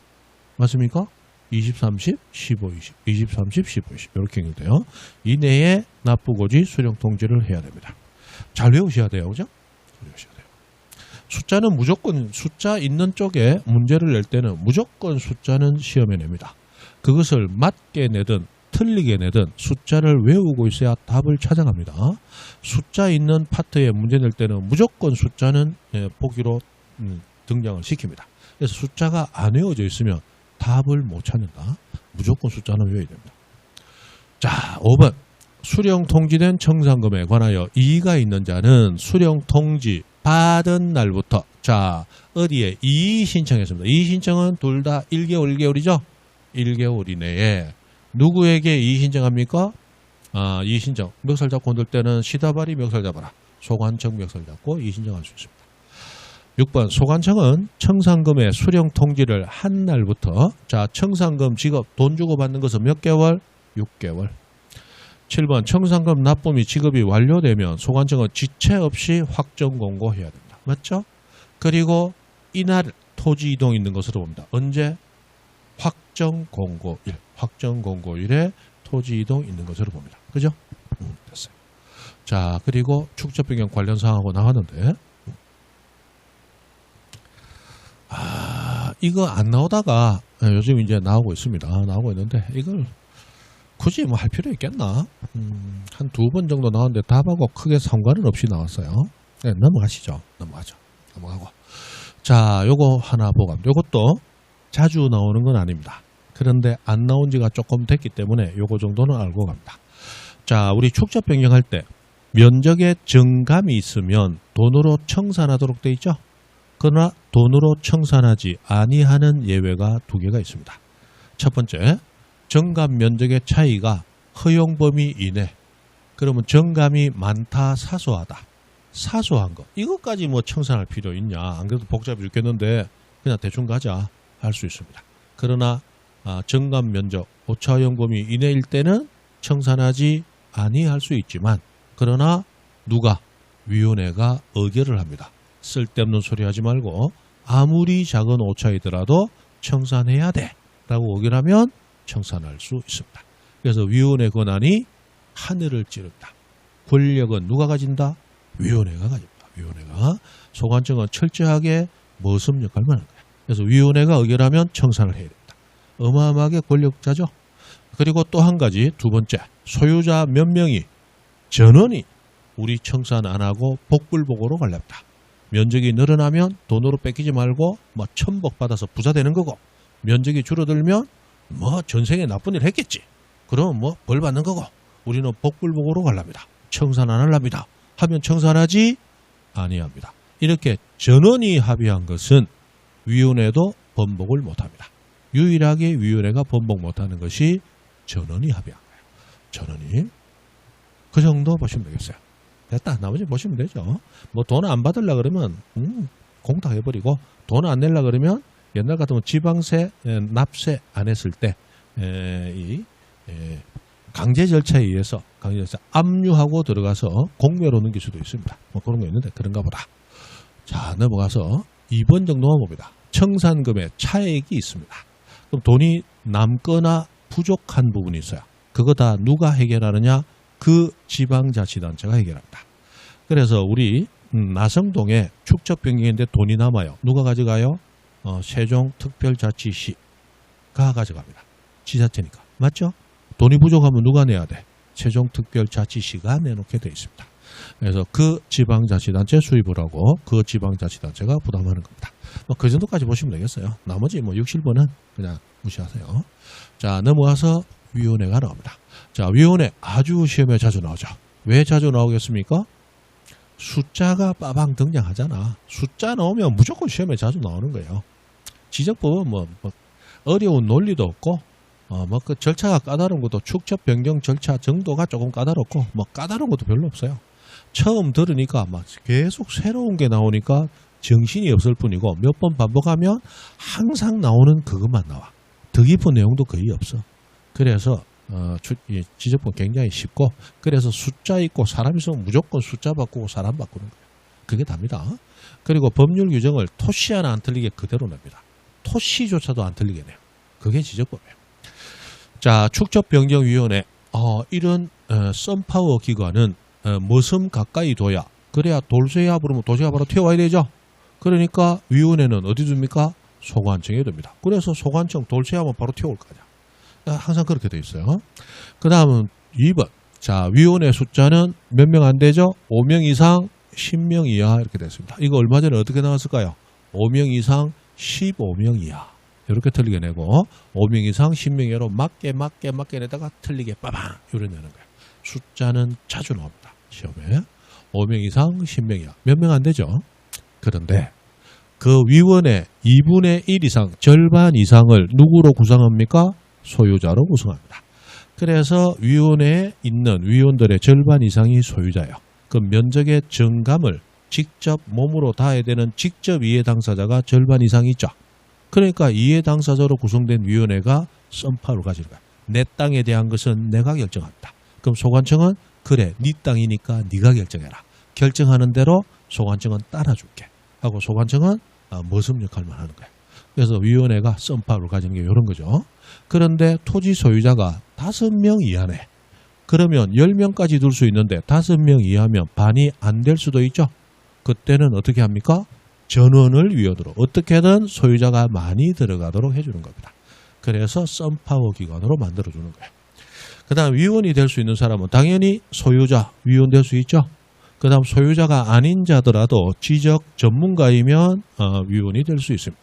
A: 맞습니까? 20, 30, 15, 20. 20, 30, 15, 20. 이렇게 연결돼요. 이내에 납부고지 수령 통지를 해야 됩니다. 잘 외우셔야 돼요. 그죠? 잘 외우셔야 돼요. 숫자는 무조건 숫자 있는 쪽에 문제를 낼 때는 무조건 숫자는 시험에 냅니다. 그것을 맞게 내든 틀리게 내든 숫자를 외우고 있어야 답을 찾아갑니다. 숫자 있는 파트에 문제 낼 때는 무조건 숫자는 보기로 등장을 시킵니다. 그래서 숫자가 안 외워져 있으면 답을 못 찾는다. 무조건 숫자는 외워야 됩니다. 자, 5번 수령 통지된 청산금에 관하여 이의가 있는 자는 수령 통지 받은 날부터 자 어디에 이의 신청했습니다. 이의 신청은 둘 다 1개월 1개월이죠. 1개월 이내에 누구에게 이의 신청합니까? 이의 신청 멱살 잡고 흔들 때는 시다발이 멱살 잡아라. 소관청 멱살 잡고 이의 신청할 수 있습니다. 6번 소관청은 청산금의 수령 통지를 한 날부터 자 청산금 지급 돈 주고 받는 것은 몇 개월? 6개월. 7번 청산금 납부미 지급이 완료되면 소관청은 지체 없이 확정 공고해야 된다. 맞죠? 그리고 이날 토지 이동 있는 것으로 봅니다. 언제? 확정 공고일. 확정 공고일에 토지 이동 있는 것으로 봅니다. 그죠? 됐어요. 자, 그리고 축적 변경 관련 사항하고 나왔는데 이거 안 나오다가 요즘 이제 나오고 있습니다. 나오고 있는데 이걸 굳이 뭐 할 필요 있겠나? 한 2번 정도 나왔는데 답하고 크게 상관은 없이 나왔어요. 네, 넘어가시죠. 넘어가죠. 넘어가고. 자, 요거 하나 보고 갑니다. 요것도 자주 나오는 건 아닙니다. 그런데 안 나온 지가 조금 됐기 때문에 요거 정도는 알고 갑니다. 자, 우리 축적 변경할 때 면적에 정감이 있으면 돈으로 청산하도록 돼 있죠? 그러나 돈으로 청산하지 아니하는 예외가 2개가 있습니다. 첫 번째, 정감 면적의 차이가 허용 범위 이내. 그러면 정감이 많다, 사소하다. 사소한 거. 이것까지 뭐 청산할 필요 있냐. 안 그래도 복잡해 죽겠는데 그냥 대충 가자 할 수 있습니다. 그러나 정감 면적, 오차 허용 범위 이내일 때는 청산하지 아니할 수 있지만 그러나 누가? 위원회가 의결을 합니다. 쓸데없는 소리 하지 말고 아무리 작은 오차이더라도 청산해야 돼 라고 의결하면 청산할 수 있습니다. 그래서 위원회 권한이 하늘을 찌른다. 권력은 누가 가진다? 위원회가 가집니다. 위원회가. 소관청은 철저하게 모습 역할만 하는 거예요. 그래서 위원회가 의결하면 청산을 해야 됩니다. 어마어마하게 권력자죠. 그리고 또 한 가지 2번째 소유자 몇 명이 전원이 우리 청산 안 하고 복불복으로 가려합니다. 면적이 늘어나면 돈으로 뺏기지 말고 뭐 천복 받아서 부자 되는 거고 면적이 줄어들면 뭐 전생에 나쁜 일 했겠지. 그럼 뭐 벌 받는 거고 우리는 복불복으로 가랍니다. 청산 안 하랍니다. 하면 청산하지 아니합니다. 이렇게 전원이 합의한 것은 위원회도 번복을 못합니다. 유일하게 위원회가 번복 못하는 것이 전원이 합의한 거예요. 전원이. 그 정도 보시면 되겠어요. 됐다. 나머지 보시면 되죠. 뭐 돈 안 받으려고 그러면 공탁 해버리고 돈 안 내려고 그러면 옛날 같으면 지방세, 납세 안 했을 때 강제 절차에 의해서 압류하고 들어가서 공매로 넘길 수도 있습니다. 뭐 그런 거 있는데 그런가 보다. 자, 넘어가서 2번 정도만 봅니다. 청산금의 차액이 있습니다. 그럼 돈이 남거나 부족한 부분이 있어요. 그거 다 누가 해결하느냐? 그 지방자치단체가 해결합니다. 그래서 우리 나성동에 축적 변경인데 돈이 남아요. 누가 가져가요? 세종특별자치시가 가져갑니다. 지자체니까. 맞죠? 돈이 부족하면 누가 내야 돼? 세종특별자치시가 내놓게 되어 있습니다. 그래서 그 지방자치단체 수입을 하고 그 지방자치단체가 부담하는 겁니다. 뭐 그 정도까지 보시면 되겠어요. 나머지 뭐 60번은 그냥 무시하세요. 자, 넘어와서 위원회가 나옵니다. 자, 위원회 아주 시험에 자주 나오죠. 왜 자주 나오겠습니까? 숫자가 빠방 등장하잖아. 숫자 나오면 무조건 시험에 자주 나오는 거예요. 지적법은 뭐 어려운 논리도 없고 뭐 그 절차가 까다로운 것도 축적 변경 절차 정도가 조금 까다롭고 뭐 까다로운 것도 별로 없어요. 처음 들으니까 막 계속 새로운 게 나오니까 정신이 없을 뿐이고 몇 번 반복하면 항상 나오는 그것만 나와. 더 깊은 내용도 거의 없어. 그래서 지적법 굉장히 쉽고 그래서 숫자 있고 사람 있으면 무조건 숫자 바꾸고 사람 바꾸는 거예요. 그게 답니다. 그리고 법률 규정을 토시 하나 안 틀리게 그대로 냅니다. 토시조차도 안 틀리게 내요. 그게 지적법이에요. 자, 축적변경위원회 이런 썬파워 기관은 머슴 가까이 둬야 그래야 돌쇠야 부르면 도시가 바로 튀어와야 되죠. 그러니까 위원회는 어디 둡니까? 소관청에 둡니다. 그래서 소관청 돌쇠하면 바로 튀어올 거 아니야. 항상 그렇게 돼 있어요. 그 다음은 2번. 자, 위원회 숫자는 몇 명 안 되죠? 5명 이상 10명 이하 이렇게 됐습니다. 이거 얼마 전에 어떻게 나왔을까요? 5명 이상 15명 이하 이렇게 틀리게 내고 5명 이상 10명 이하로 맞게 내다가 틀리게 빠방 이렇게 내는 거예요. 숫자는 자주 나옵니다. 시험에 5명 이상 10명 이하 몇 명 안 되죠? 그런데 그 위원회 2분의 1 이상 절반 이상을 누구로 구성합니까? 소유자로 구성합니다. 그래서 위원회에 있는 위원들의 절반 이상이 소유자예요. 그 면적의 정감을 직접 몸으로 다해야 되는 직접 이해 당사자가 절반 이상 있죠. 그러니까 이해 당사자로 구성된 위원회가 썬파워를 가지는 거야. 내 땅에 대한 것은 내가 결정한다. 그럼 소관청은 그래 네 땅이니까 네가 결정해라. 결정하는 대로 소관청은 따라줄게 하고 소관청은 머슴 역할만 하는 거야. 그래서 위원회가 썬파워를 가지는 게 이런 거죠. 그런데 토지 소유자가 5명 이하네. 그러면 10명까지 둘 수 있는데 5명 이하면 반이 안 될 수도 있죠. 그때는 어떻게 합니까? 전원을 위원으로 어떻게든 소유자가 많이 들어가도록 해주는 겁니다. 그래서 썬파워 기관으로 만들어주는 거예요. 그 다음 위원이 될 수 있는 사람은 당연히 소유자, 위원 될 수 있죠. 그 다음 소유자가 아닌 자더라도 지적 전문가이면 위원이 될 수 있습니다.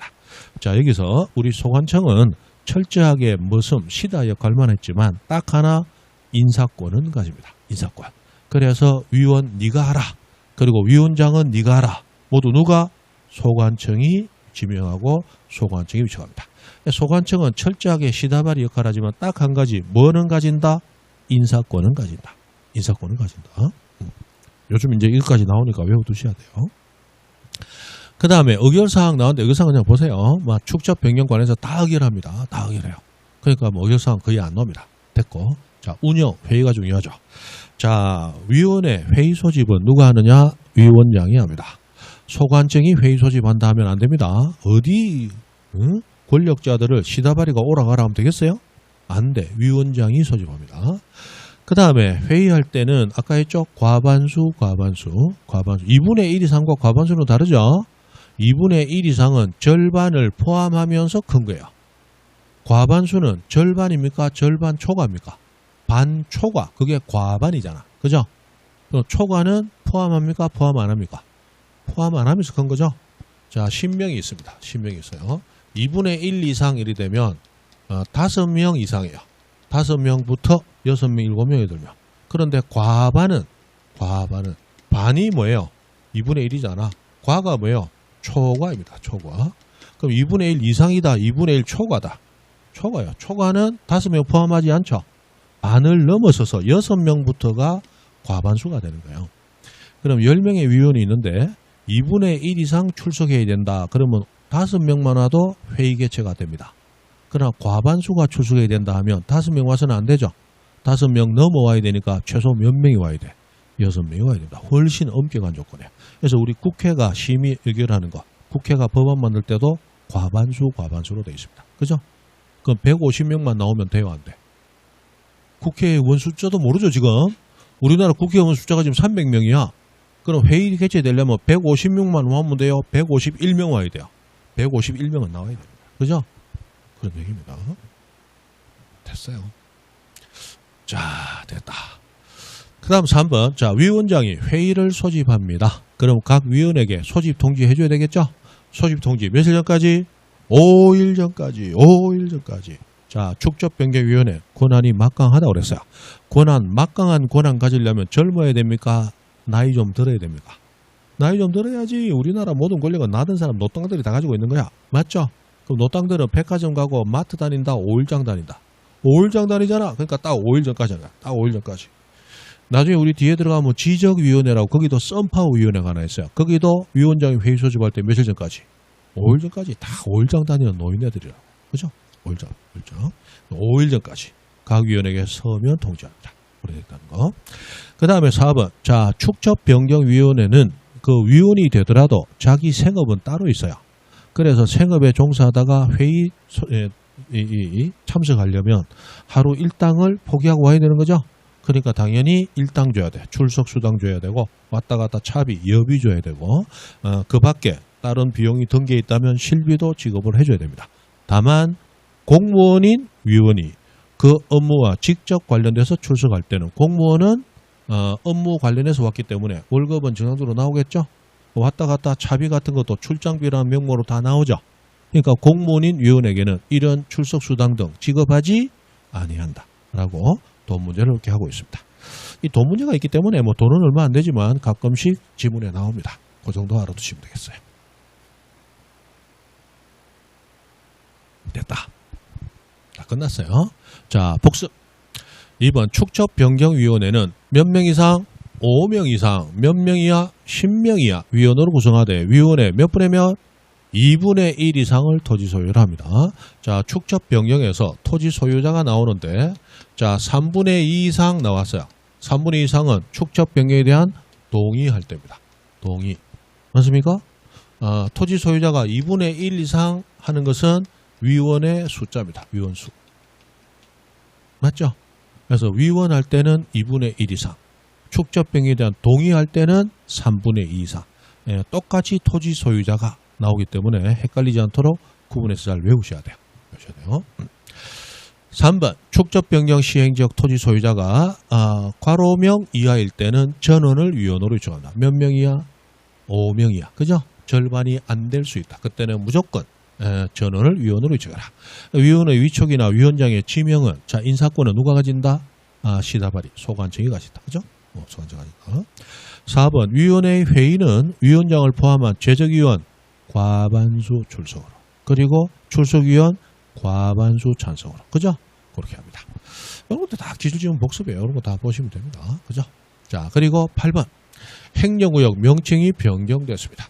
A: 자, 여기서 우리 소관청은 철저하게 머슴, 시다 역할만 했지만 딱 하나 인사권은 가집니다. 인사권. 그래서 위원 네가 하라. 그리고 위원장은 네가 하라. 모두 누가? 소관청이 지명하고 소관청이 위촉합니다. 소관청은 철저하게 시다발이 역할을 하지만 딱 한 가지 뭐는 가진다? 인사권은 가진다. 인사권은 가진다. 요즘 이제 이것까지 나오니까 외워두셔야 돼요. 그 다음에 의결사항 나오는데 의결사항 그냥 보세요. 축적 변경관에서 다 의결합니다. 다 의결해요. 그러니까 의결사항 거의 안 나옵니다. 됐고. 자, 운영, 회의가 중요하죠. 자, 위원회 회의 소집은 누가 하느냐? 위원장이 합니다. 소관청이 회의 소집한다 하면 안 됩니다. 어디 권력자들을 시다바리가 오라가라 하면 되겠어요? 안 돼. 위원장이 소집합니다. 그 다음에 회의할 때는 아까 했죠? 과반수. 2분의 1 이상과 과반수는 다르죠? 2분의 1 이상은 절반을 포함하면서 큰 거예요. 과반수는 절반입니까? 절반 초과입니까? 반 초과. 그게 과반이잖아. 그죠? 그럼 초과는 포함합니까? 포함 안 합니까? 포함 안 하면서 큰 거죠? 자, 10명이 있습니다. 10명이 있어요. 2분의 1 이상 일이 되면 5명 이상이에요. 5명부터 6명, 7명, 8명. 그런데 과반은 반이 뭐예요? 2분의 1이잖아. 과가 뭐예요? 초과입니다. 초과. 그럼 2분의 1 이상이다. 2분의 1 초과다. 초과요. 초과는 5명 포함하지 않죠. 반을 넘어서서 6명부터가 과반수가 되는 거예요. 그럼 10명의 위원이 있는데 2분의 1 이상 출석해야 된다. 그러면 5명만 와도 회의 개최가 됩니다. 그러나 과반수가 출석해야 된다 하면 5명 와서는 안 되죠. 5명 넘어와야 되니까 최소 몇 명이 와야 돼? 6명이 와야 됩니다. 훨씬 엄격한 조건이에요. 그래서 우리 국회가 심의 의결하는 거, 국회가 법안 만들 때도 과반수로 되어 있습니다. 그죠? 그럼 150명만 나오면 돼요, 안 돼? 국회의원 숫자도 모르죠, 지금? 우리나라 국회의원 숫자가 지금 300명이야. 그럼 회의 개최되려면 150명만 오면 돼요? 151명 와야 돼요. 151명은 나와야 됩니다. 그죠? 그런 얘기입니다. 됐어요. 자, 됐다. 그 다음 3번. 자, 위원장이 회의를 소집합니다. 그럼 각 위원에게 소집 통지 해줘야 되겠죠? 소집 통지 며칠 전까지? 5일 전까지. 자, 축적변경위원회 권한이 막강하다고 그랬어요. 막강한 권한 가지려면 젊어야 됩니까? 나이 좀 들어야 됩니까? 나이 좀 들어야지. 우리나라 모든 권력은 나든 사람 노땅들이 다 가지고 있는 거야. 맞죠? 그럼 노땅들은 백화점 가고 마트 다닌다, 오일장 다닌다. 5일 장단이잖아. 그러니까 딱 5일 전까지 하는 거야. 딱 5일 전까지. 나중에 우리 뒤에 들어가면 지적위원회라고 거기도 썬파워위원회가 하나 있어요. 거기도 위원장이 회의 소집할 때 며칠 전까지? 5일 전까지 다 5일 장단이는 노인네들이라고. 그죠? 5일 전. 5일 전까지 각 위원회에 서면 통지합니다. 그랬다는 거. 그 다음에 4번. 자, 축적변경위원회는 그 위원이 되더라도 자기 생업은 따로 있어요. 그래서 생업에 종사하다가 회의 참석하려면 하루 일당을 포기하고 와야 되는 거죠. 그러니까 당연히 일당 줘야 돼. 출석 수당 줘야 되고 왔다 갔다 차비, 여비 줘야 되고 그 밖에 다른 비용이 든게 있다면 실비도 지급을 해줘야 됩니다. 다만 공무원인 위원이 그 업무와 직접 관련돼서 출석할 때는 공무원은 업무 관련해서 왔기 때문에 월급은 정상적으로 나오겠죠. 왔다 갔다 차비 같은 것도 출장비라는 명목으로 다 나오죠. 그러니까 공무원인 위원에게는 이런 출석 수당 등 지급하지 아니한다라고 돈 문제를 이렇게 하고 있습니다. 이 돈 문제가 있기 때문에 뭐 돈은 얼마 안 되지만 가끔씩 지문에 나옵니다. 그 정도 알아두시면 되겠어요. 됐다. 다 끝났어요. 자, 복습. 2번 축적변경위원회는 몇 명 이상? 5명 이상. 몇 명 이하? 10명 이하 위원으로 구성하되 위원회 몇 분의 몇? 2분의 1 이상을 토지 소유를 합니다. 자, 축적 변경에서 토지 소유자가 나오는데 자, 3분의 2 이상 나왔어요. 3분의 2 이상은 축적 변경에 대한 동의할 때입니다. 동의. 맞습니까? 토지 소유자가 2분의 1 이상 하는 것은 위원의 숫자입니다. 위원수. 맞죠? 그래서 위원할 때는 2분의 1 이상. 축적 변경에 대한 동의할 때는 3분의 2 이상. 예, 똑같이 토지 소유자가 나오기 때문에 헷갈리지 않도록 구분해서 잘 외우셔야 돼요. 3번 축적 변경 시행 지역 토지 소유자가 괄호명 이하일 때는 전원을 위원으로 요청한다. 몇 명 이하? 5명 이하. 그죠? 절반이 안 될 수 있다. 그때는 무조건 전원을 위원으로 요청해라. 위원의 위촉이나 위원장의 지명은 자, 인사권은 누가 가진다? 시다발이 소관청이 가진다. 그죠? 소관청이 가진다. 4번 위원회의 회의는 위원장을 포함한 재적위원 과반수 출석으로 그리고 출석위원 과반수 찬성으로 그죠? 그렇게 합니다. 이런 것도 다 기술지문 복습이에요. 이런 거 다 보시면 됩니다. 그죠? 자, 그리고 8번 행정구역 명칭이 변경됐습니다.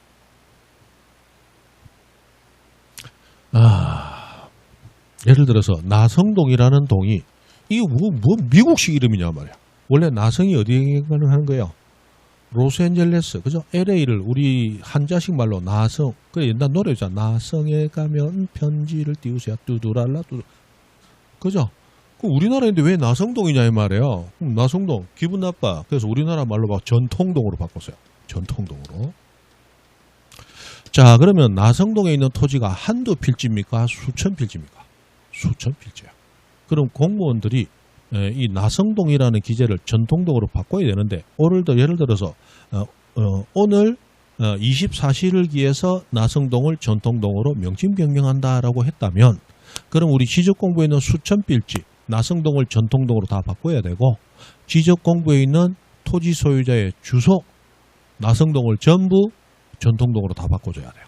A: 예를 들어서 나성동이라는 동이 이거 뭐 미국식 이름이냐 말이야. 원래 나성이 어디에 하는 거예요? 로스앤젤레스, 그죠? LA를 우리 한자식 말로 나성, 그 옛날 노래 있잖아. 나성에 가면 편지를 띄우세요. 뚜두랄라, 뚜두. 그죠? 그 우리나라인데 왜 나성동이냐 이 말이에요. 그럼 나성동, 기분 나빠. 그래서 우리나라 말로 막 전통동으로 바꿨어요. 전통동으로. 자, 그러면 나성동에 있는 토지가 한두 필지입니까? 수천 필지입니까? 수천 필지예요. 그럼 공무원들이 이 나성동이라는 기재를 전통동으로 바꿔야 되는데 예를 들어서 오늘 24시를 기해서 나성동을 전통동으로 명칭 변경한다라고 했다면 그럼 우리 지적공부에 있는 수천 필지 나성동을 전통동으로 다 바꿔야 되고 지적공부에 있는 토지 소유자의 주소 나성동을 전부 전통동으로 다 바꿔줘야 돼요.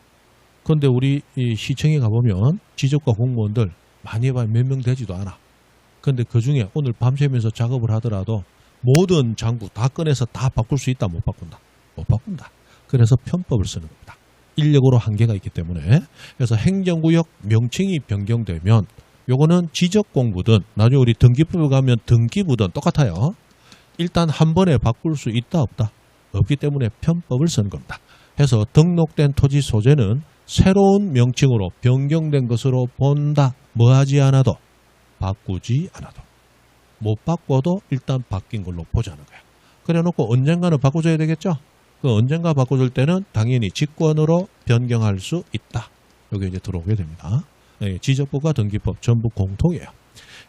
A: 그런데 우리 이 시청에 가보면 지적과 공무원들 많이 해봐야 몇 명 되지도 않아. 근데 그 중에 오늘 밤새면서 작업을 하더라도 모든 장부 다 꺼내서 다 바꿀 수 있다? 못 바꾼다? 못 바꾼다. 그래서 편법을 쓰는 겁니다. 인력으로 한계가 있기 때문에. 그래서 행정구역 명칭이 변경되면 요거는 지적공부든 나중에 우리 등기부에 가면 등기부든 똑같아요. 일단 한 번에 바꿀 수 있다? 없다? 없기 때문에 편법을 쓰는 겁니다. 해서 등록된 토지 소재는 새로운 명칭으로 변경된 것으로 본다. 뭐 하지 않아도 바꾸지 않아도 못 바꿔도 일단 바뀐 걸로 보자는 거야. 그래 놓고 언젠가는 바꿔줘야 되겠죠. 그 언젠가 바꿔줄 때는 당연히 직권으로 변경할 수 있다. 여기 이제 들어오게 됩니다. 지적부가 등기법 전부 공통이에요.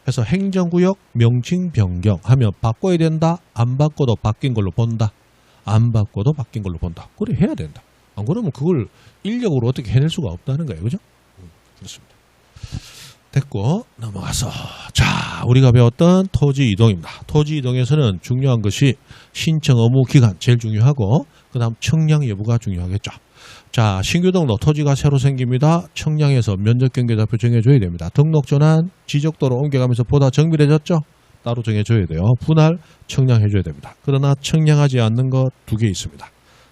A: 그래서 행정구역 명칭 변경하면 바꿔야 된다. 안 바꿔도 바뀐 걸로 본다. 안 바꿔도 바뀐 걸로 본다. 그래 해야 된다. 안 그러면 그걸 인력으로 어떻게 해낼 수가 없다는 거예요. 그죠? 그렇습니다. 됐고 넘어가서 자 우리가 배웠던 토지 이동입니다. 토지 이동에서는 중요한 것이 신청 의무 기간 제일 중요하고 그 다음 청량 여부가 중요하겠죠. 자, 신규 등록 토지가 새로 생깁니다. 청량해서 면적 경계좌표 정해줘야 됩니다. 등록 전환 지적도로 옮겨가면서 보다 정밀해졌죠? 따로 정해줘야 돼요. 분할 청량해줘야 됩니다. 그러나 청량하지 않는 것 두 개 있습니다.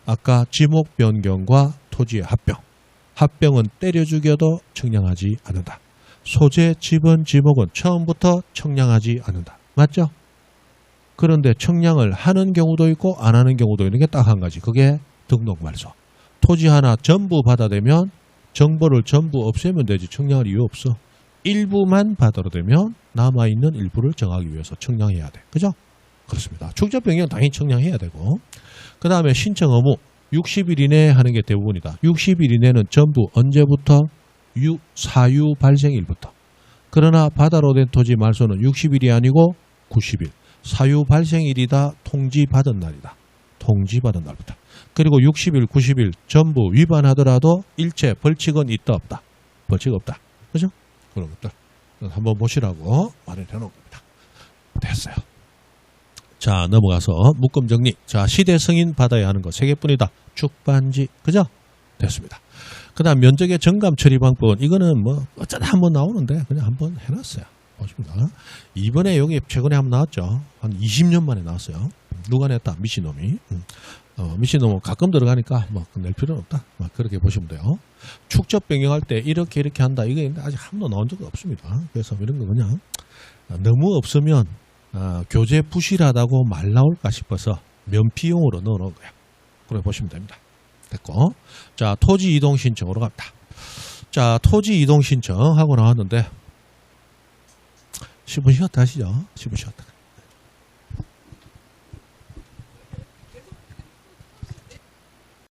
A: 아까 지목 변경과 토지의 합병. 합병은 때려 죽여도 청량하지 않는다. 소재, 지분, 지목은 처음부터 청량하지 않는다. 맞죠? 그런데 청량을 하는 경우도 있고 안 하는 경우도 있는 게 딱 한 가지. 그게 등록 말소. 토지 하나 전부 받아대면 정보를 전부 없애면 되지 청량할 이유 없어. 일부만 받아대면 남아있는 일부를 정하기 위해서 청량해야 돼. 그죠? 그렇습니다. 축적 변경 당연히 청량해야 되고 그 다음에 신청 의무 60일 이내에 하는 게 대부분이다. 60일 이내는 전부 언제부터? 사유 발생일부터. 그러나 바다로 된 토지 말소는 60일이 아니고 90일. 사유 발생일이다. 통지받은 날이다. 통지받은 날부터. 그리고 60일, 90일 전부 위반하더라도 일체 벌칙은 있다 없다. 벌칙 없다. 그죠? 그런 것들 한번 보시라고 말을 해놓은 겁니다. 됐어요. 자, 넘어가서 묶음 정리. 자, 시대 승인 받아야 하는 거 3개뿐이다. 축반지. 그죠? 됐습니다. 그 다음 면적의 정감 처리 방법은 이거는 뭐 어쩌다 한번 나오는데 그냥 한번 해놨어요. 보십니다. 이번에 여기 최근에 한번 나왔죠. 한 20년 만에 나왔어요. 누가 냈다? 미친놈이. 미친놈은 가끔 들어가니까 뭐 낼 필요는 없다. 그렇게 보시면 돼요. 축적 변경할 때 이렇게 한다. 이게 아직 한 번도 나온 적이 없습니다. 그래서 이런 거 그냥 너무 없으면 교재 부실하다고 말 나올까 싶어서 면피용으로 넣어놓은 거야. 그렇게 보시면 됩니다. 됐고. 자, 토지 이동 신청으로 갑니다. 자, 토지 이동 신청하고 나왔는데 10분 쉬었다 하시죠. 10분 쉬었다.